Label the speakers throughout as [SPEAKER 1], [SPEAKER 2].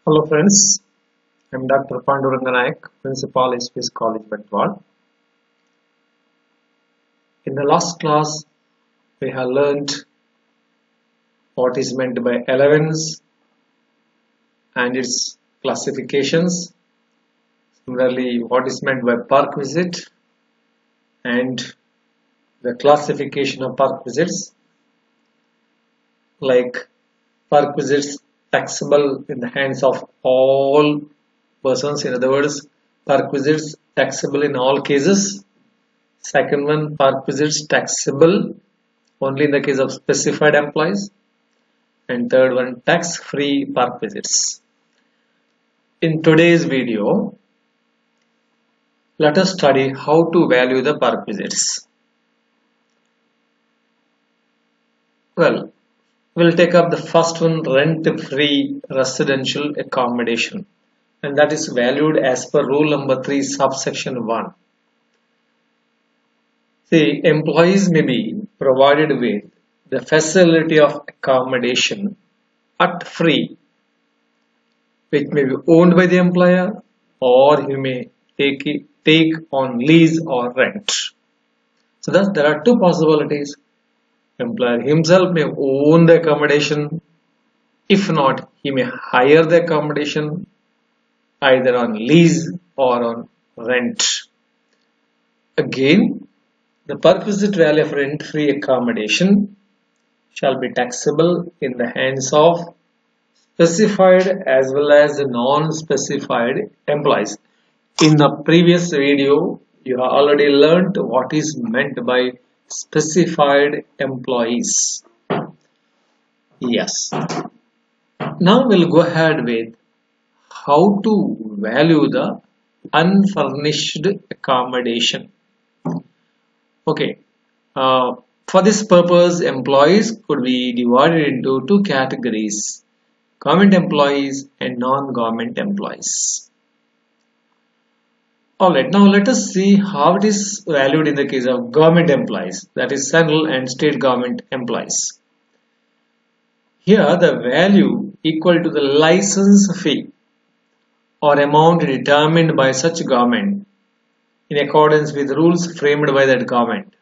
[SPEAKER 1] Hello friends, I am Dr. Panduranga Nayak, Principal SPS College, Bantwal. In the last class, we have learnt what is meant by allowance and its classifications. Similarly, what is meant by park visit and the classification of park visits, like park visits taxable in the hands of all persons. In other words, park visits taxable in all cases. Second one, park visits taxable only in the case of specified employees. And third one, tax-free park visits. In today's video, let us study how to value the park visits. Well, we'll take up the first one, rent-free residential accommodation, and that is valued as per rule number 3 subsection 1. See, employees may be provided with the facility of accommodation at free, which may be owned by the employer or he may take on lease or rent. So thus there are two possibilities. Employer himself may own the accommodation. If not, he may hire the accommodation either on lease or on rent. Again, the per visit value of rent-free accommodation shall be taxable in the hands of specified as well as non-specified employees. In the previous video, you have already learned what is meant by specified employees. Yes. Now we'll go ahead with how to value the unfurnished accommodation. Okay. For this purpose, employees could be divided into two categories: government employees and non-government employees. Alright, now let us see how it is valued in the case of government employees, that is central and state government employees. Here the value equal to the license fee or amount determined by such government in accordance with rules framed by that government.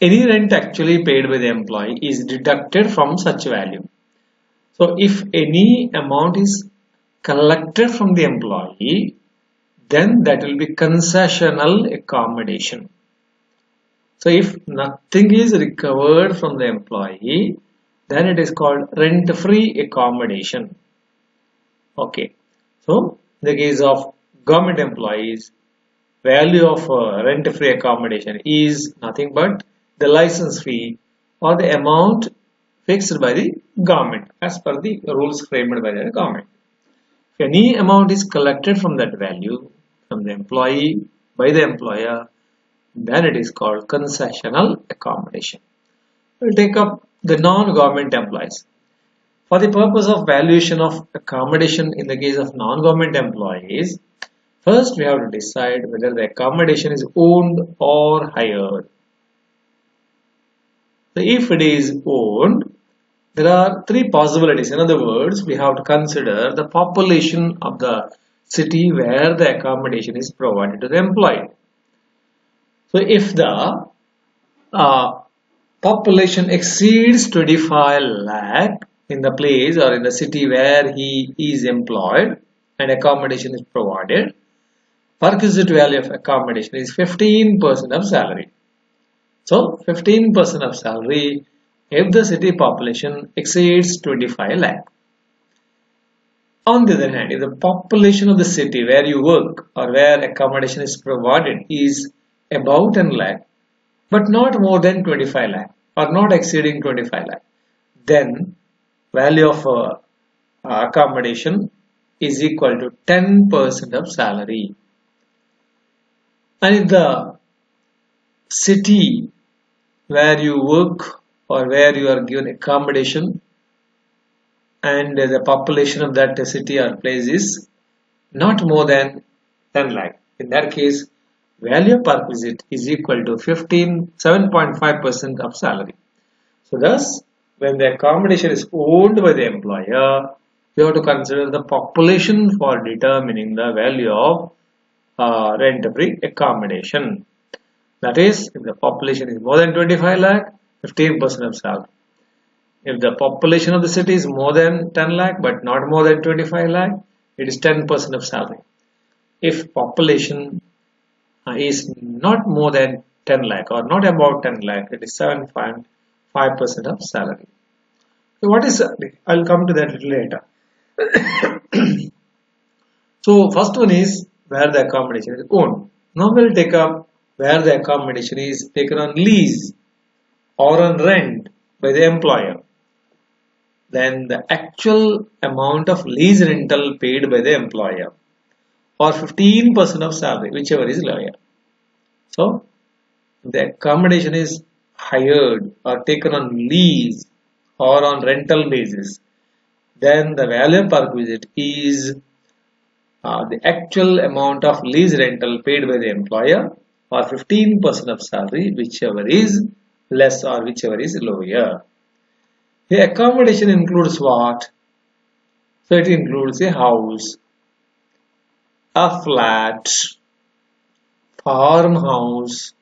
[SPEAKER 1] Any rent actually paid by the employee is deducted from such value. So if any amount is collected from the employee, then that will be concessional accommodation. So if nothing is recovered from the employee, then it is called rent-free accommodation. Okay. So in the case of government employees, value of rent-free accommodation is nothing but the license fee or the amount fixed by the government as per the rules framed by the government. If any amount is collected from that value from the employee by the employer, then it is called concessional accommodation. We'll take up the non-government employees. For the purpose of valuation of accommodation in the case of non-government employees, first we have to decide whether the accommodation is owned or hired. So if it is owned, there are three possibilities. In other words, we have to consider the population of the city where the accommodation is provided to the employee. So if the population exceeds 25 lakh in the place or in the city where he is employed and accommodation is provided, perquisite value of accommodation is 15% of salary. So 15% of salary if the city population exceeds 25 lakh. On the other hand, if the population of the city where you work or where accommodation is provided is about 10 lakh but not more than 25 lakh or not exceeding 25 lakh, then value of accommodation is equal to 10% of salary. And if the city where you work or where you are given accommodation and the population of that city or place is not more than 10 lakh, in that case value per visit is equal to 7.5% of salary. So thus when the accommodation is owned by the employer, you have to consider the population for determining the value of rent-free accommodation. That is, if the population is more than 25 lakh, 15% of salary. If the population of the city is more than 10 lakh but not more than 25 lakh, it is 10% of salary. If population is not more than 10 lakh or not about 10 lakh, it is 7.5% of salary. So what is, I'll come to that little later. So first one is where the accommodation is owned. Now we'll take up where the accommodation is taken on lease or on rent by the employer. Then the actual amount of lease rental paid by the employer or 15% of salary, whichever is lower. So the accommodation is hired or taken on lease or on rental basis, then the value per visit is the actual amount of lease rental paid by the employer or 15% of salary, whichever is less or whichever is lower. The accommodation includes what? So it includes a house, a flat, farmhouse,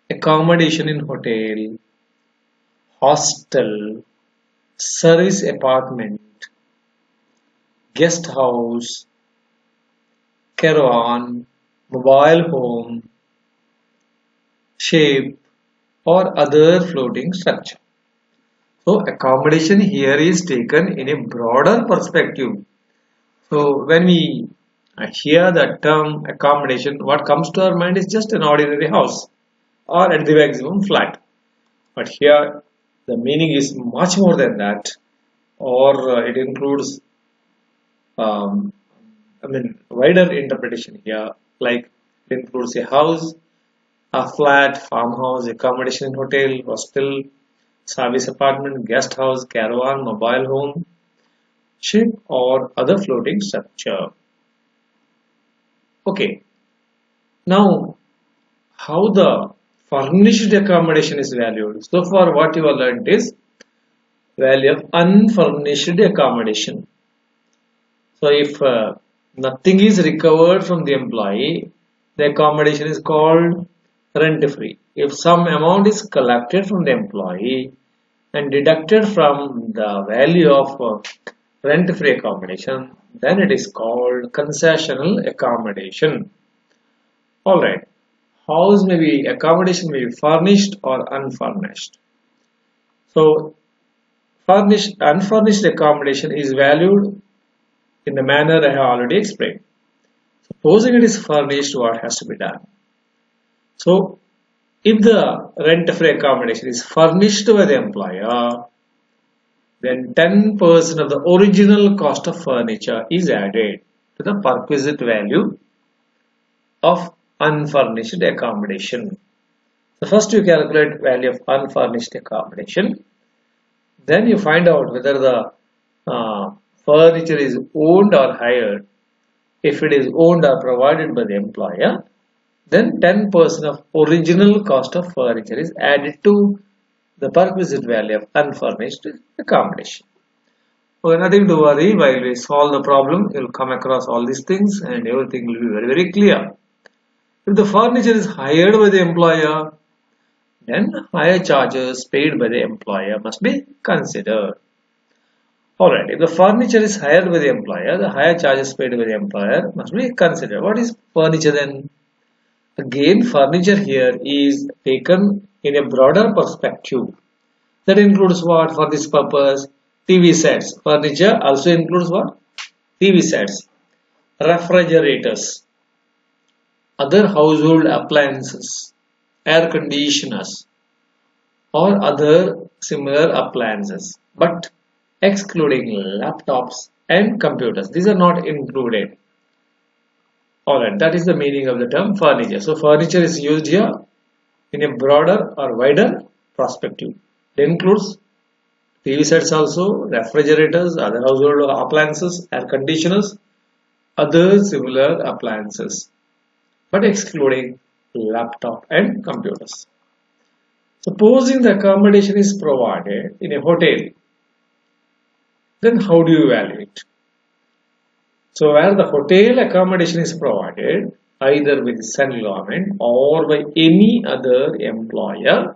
[SPEAKER 1] accommodation in hotel, hostel, service apartment, guest house, caravan, mobile home, ship, or other floating structure. So accommodation here is taken in a broader perspective. So when we hear the term accommodation, what comes to our mind is just an ordinary house or at the maximum flat. But here the meaning is much more than that, or it includes wider interpretation here, like it includes a house, a flat, farmhouse, accommodation in hotel, hostel, service apartment, guest house, caravan, mobile home, ship or other floating structure. Okay, now how the furnished accommodation is valued. So far what you have learned is value of unfurnished accommodation. So if nothing is recovered from the employee, the accommodation is called rent-free. If some amount is collected from the employee and deducted from the value of rent-free accommodation, then it is called concessional accommodation. Alright, accommodation may be furnished or unfurnished. So unfurnished accommodation is valued in the manner I have already explained. Supposing it is furnished, what has to be done? So, if the rent-free accommodation is furnished by the employer, then 10% of the original cost of furniture is added to the perquisite value of unfurnished accommodation. So, first you calculate value of unfurnished accommodation. Then you find out whether the furniture is owned or hired. If it is owned or provided by the employer, then 10% of original cost of furniture is added to the perquisite value of unfurnished accommodation. So nothing to worry, while we solve the problem, you will come across all these things and everything will be very, very clear. If the furniture is hired by the employer, then higher charges paid by the employer must be considered. Alright, if the furniture is hired by the employer, the higher charges paid by the employer must be considered. What is furniture then? Again, furniture here is taken in a broader perspective. That includes what for this purpose? TV sets. Furniture also includes what? TV sets, refrigerators, other household appliances, air conditioners, or other similar appliances, but excluding laptops and computers. These are not included. Alright, that is the meaning of the term furniture. So furniture is used here in a broader or wider perspective. It includes TV sets also, refrigerators, other household appliances, air conditioners, other similar appliances, but excluding laptop and computers. Supposing the accommodation is provided in a hotel, then how do you evaluate? So where the hotel accommodation is provided either with central government or by any other employer,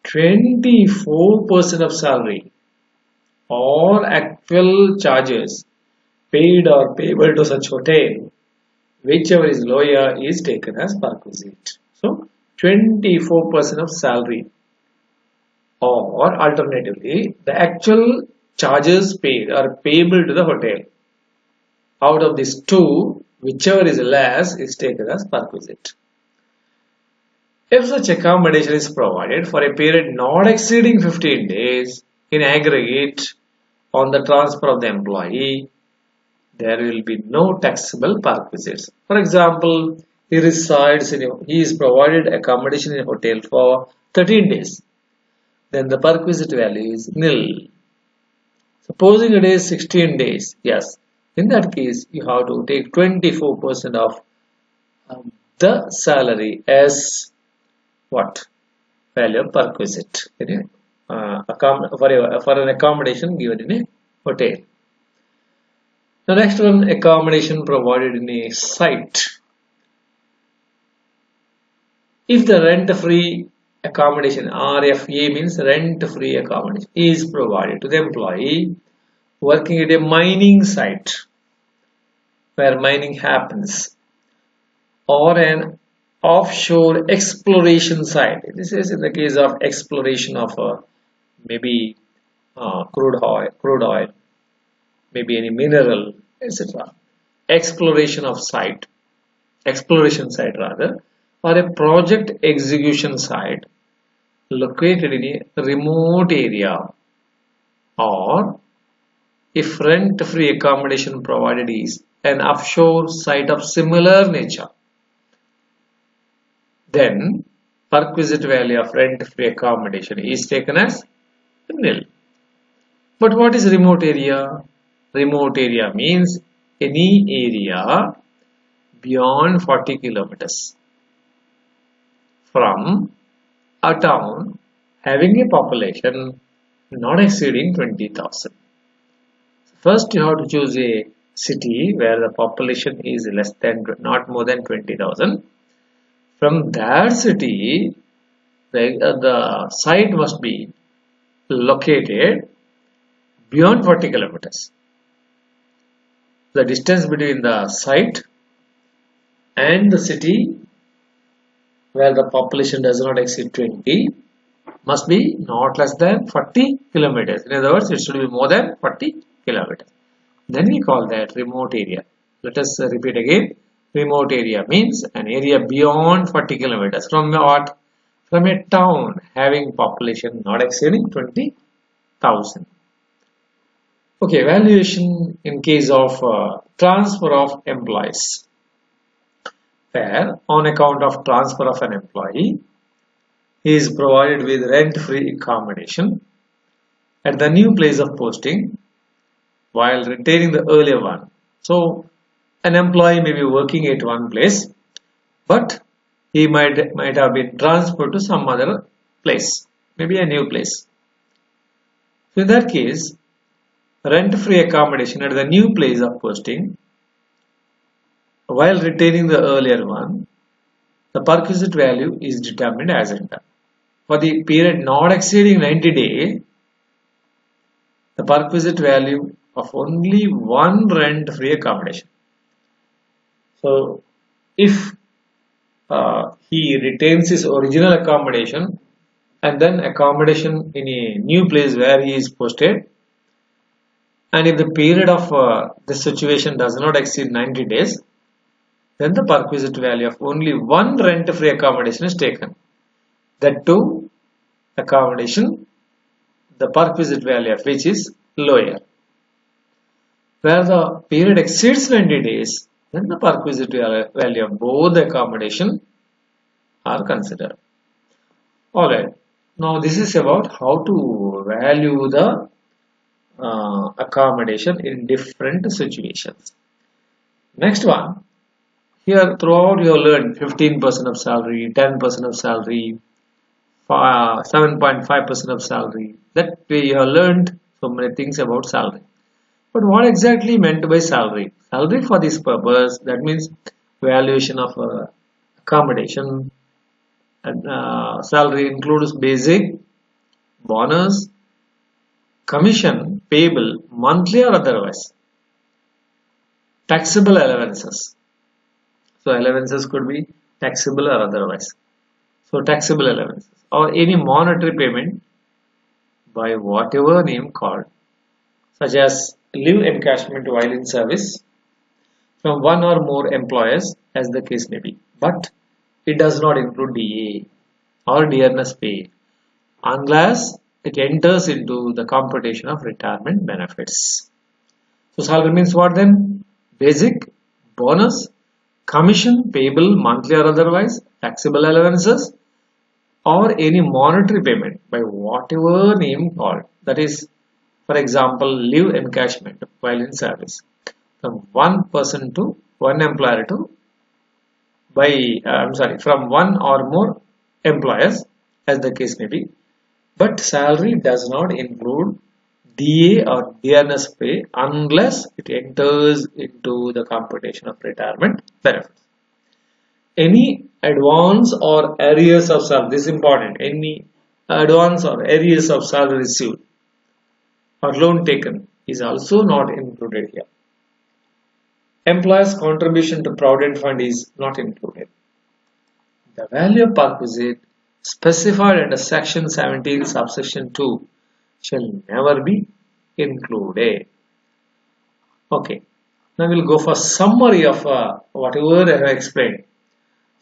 [SPEAKER 1] 24% of salary or actual charges paid or payable to such hotel, whichever is lower, is taken as perquisite. So 24% of salary, or alternatively the actual charges paid or payable to the hotel. Out of these two, whichever is less is taken as perquisite. If such accommodation is provided for a period not exceeding 15 days in aggregate on the transfer of the employee, there will be no taxable perquisites. For example, he is provided accommodation in a hotel for 13 days. Then the perquisite value is nil. Supposing it is 16 days, yes. In that case, you have to take 24% of the salary as what? Value of perquisite for an accommodation given in a hotel. The next one, accommodation provided in a site. If the rent-free accommodation, RFA means rent-free accommodation, is provided to the employee working at a mining site where mining happens, or an offshore exploration site. This is in the case of exploration of maybe crude oil, maybe any mineral, etc. Exploration site rather, or a project execution site located in a remote area, or if rent-free accommodation provided is an offshore site of similar nature, then perquisite value of rent-free accommodation is taken as nil. But what is remote area? Remote area means any area beyond 40 kilometers from a town having a population not exceeding 20,000. First, you have to choose a city where the population is not more than 20,000. From that city, the site must be located beyond 40 kilometers. The distance between the site and the city where the population does not exceed 20 must be not less than 40 kilometers. In other words, it should be more than 40 kilometers. Then we call that remote area. Let us repeat again. Remote area means an area beyond 40 kilometers from what? From a town having population not exceeding 20,000. Okay, evaluation in case of transfer of employees. Where on account of transfer of an employee, he is provided with rent-free accommodation at the new place of posting while retaining the earlier one. So, an employee may be working at one place, but he might have been transferred to some other place, maybe a new place. So, in that case, rent-free accommodation at the new place of posting while retaining the earlier one, the perquisite value is determined as under. For the period not exceeding 90 days, the perquisite value of only one rent-free accommodation. So, if he retains his original accommodation and then accommodation in a new place where he is posted, and if the period of the situation does not exceed 90 days, then the perquisite value of only one rent-free accommodation is taken. That too, accommodation, the perquisite value of which is lower. Where the period exceeds 90 days, then the perquisite value of both the accommodation are considered. Alright, now this is about how to value the accommodation in different situations. Next one, here throughout you have learned 15% of salary, 10% of salary, 7.5% of salary. That we have learned so many things about salary. But what exactly meant by salary? Salary for this purpose, that means valuation of accommodation. And salary includes basic, bonus, commission payable monthly or otherwise, taxable allowances. So allowances could be taxable or otherwise. So taxable allowances or any monetary payment by whatever name called, such as leave encashment while in service from one or more employers as the case may be. But it does not include DA or dearness pay unless it enters into the computation of retirement benefits. So salary means what then? Basic, bonus, commission payable monthly or otherwise, taxable allowances, or any monetary payment by whatever name called. That is, for example, leave encashment while in service from one person to one employer to from one or more employers as the case may be. But salary does not include DA or dearness pay unless it enters into the computation of retirement benefits. Any advance or arrears of salary, this is important, any advance or arrears of salary received or loan taken is also not included here. Employer's contribution to Provident Fund is not included. The value of perquisite specified under section 17 subsection 2 shall never be included. Okay, now we'll go for summary of whatever I have explained.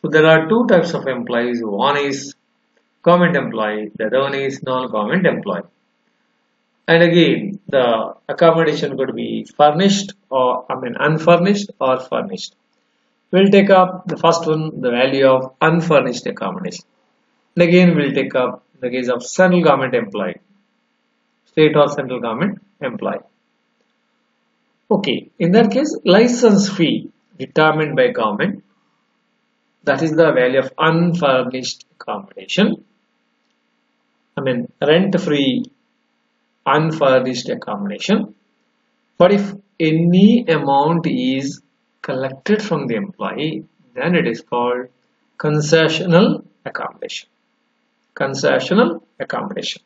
[SPEAKER 1] So there are two types of employees. One is government employee, the other one is non-government employee. And again, the accommodation could be furnished or unfurnished or furnished. We'll take up the first one, the value of unfurnished accommodation. And again, we'll take up the case of central government employee, state or central government employee. Okay, in that case, license fee determined by government, that is the value of unfurnished accommodation. Rent-free unfurnished accommodation. But if any amount is collected from the employee, then it is called concessional accommodation. Concessional accommodation.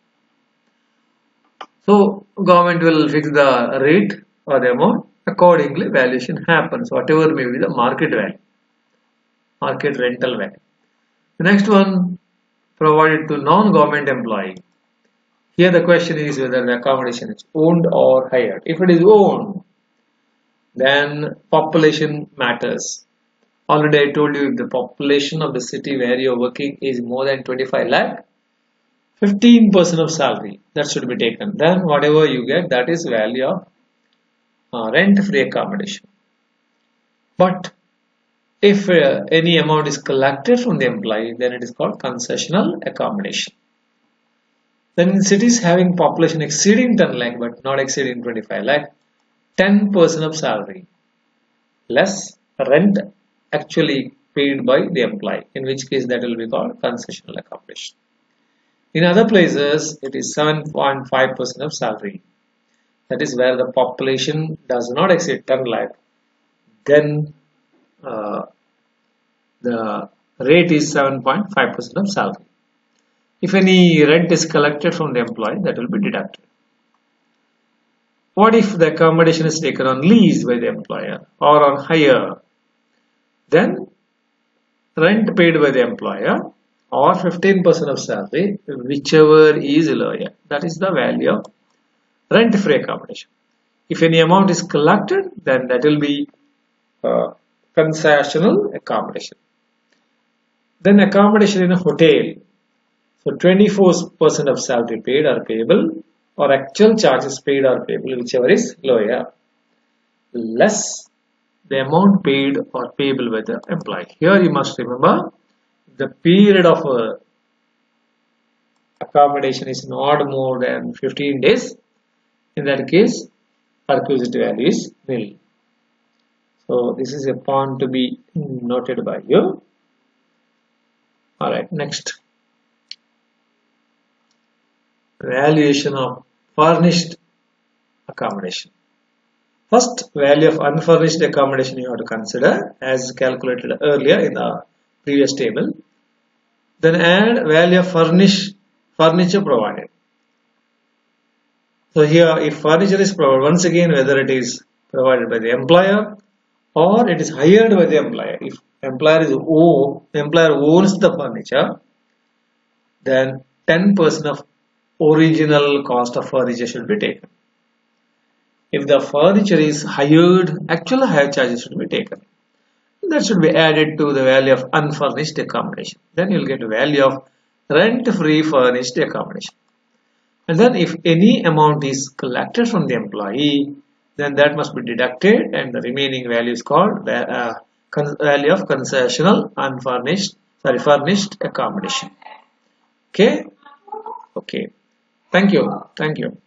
[SPEAKER 1] So government will fix the rate or the amount, accordingly valuation happens, whatever may be the market value, market rental value. The next one, provided to non-government employee. Here the question is whether the accommodation is owned or hired. If it is owned, then population matters. Already I told you, if the population of the city where you are working is more than 25 lakh, 15% of salary that should be taken. Then whatever you get, that is value of rent-free accommodation. But if any amount is collected from the employee, then it is called concessional accommodation. Then in cities having population exceeding 10 lakh but not exceeding 25 lakh, 10% of salary less rent actually paid by the employee, in which case that will be called concessional accommodation. In other places, it is 7.5% of salary. That is where the population does not exceed 10 lakh. Then the rate is 7.5% of salary. If any rent is collected from the employee, that will be deducted. What if the accommodation is taken on lease by the employer or on hire? Then rent paid by the employer or 15% of salary, whichever is lower. That is the value of rent-free accommodation. If any amount is collected, then that will be concessional accommodation. Then accommodation in a hotel. So 24% of salary paid or payable, or actual charges paid or payable, whichever is lower, less the amount paid or payable by the employee. Here you must remember the period of accommodation is not more than 15 days. In that case, perquisite value is nil. So this is a point to be noted by you. Alright, next. valuation of furnished accommodation. First, value of unfurnished accommodation you have to consider as calculated earlier in the previous table. Then add value of furniture provided. So here, if furniture is provided, once again, whether it is provided by the employer or it is hired by the employer. If employer owns the furniture, then 10% of original cost of furniture should be taken. If the furniture is hired, actual hire charges should be taken. That should be added to the value of unfurnished accommodation. Then you will get a value of rent-free furnished accommodation. And then if any amount is collected from the employee, then that must be deducted and the remaining value is called value of concessional furnished accommodation. Okay. Thank you.